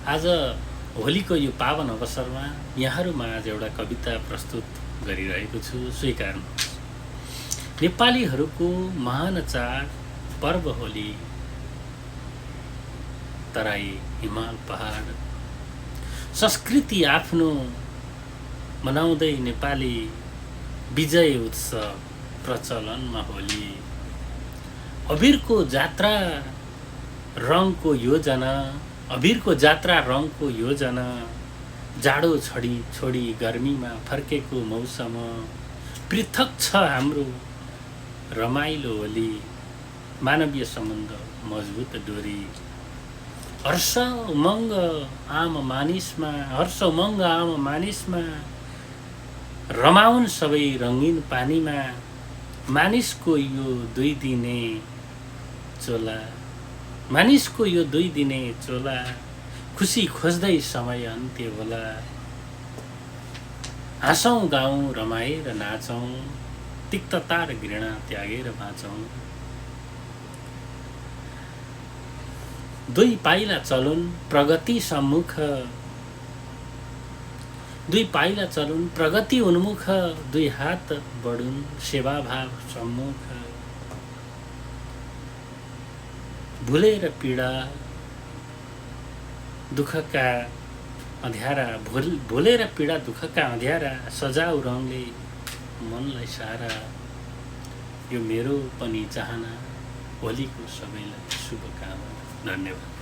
आज होलीको यो पावन अवसरमा यहाँहरूमा आज एउटा कविता प्रस्तुत गरिरहेको छु, स्वीकार्नुहोस्। नेपालीहरूको महान चाड पर्व होली, तराई हिमाल पहाड संस्कृति आफ्नो मनाउँदै नेपाली विजय उत्सव प्रचलनमा होली। अबिरको जात्रा रङको योजना, अबिरको जात्रा रङको योजना, जाडो छोडी गर्मीमा फर्केको मौसम, पृथक छ हाम्रो रमाइलो होली, मानवीय सम्बन्ध मजबुत डोरी। हर्ष उमङ्ग आम मानिसमा रमाउन् सबै रङ्गीन पानीमा, मानिसको यो दुई दिने चोला, खुसी खोज्दै समय अन्त्य होला। हाँसौँ गाउँ रमाएर नाचौँ, तिक्तता र घृणा त्यागेर बाँचौँ। दुई पाइला चलुन् प्रगति उन्मुख, दुई हात बढुन् सेवाभाव सम्मुख। भुलेर पीडा दुःखका अँध्यारा, सजाउ रङले मनलाई सारा। यो मेरो पनि चाहना, होलीको सबैलाई शुभकामना। धन्यवाद।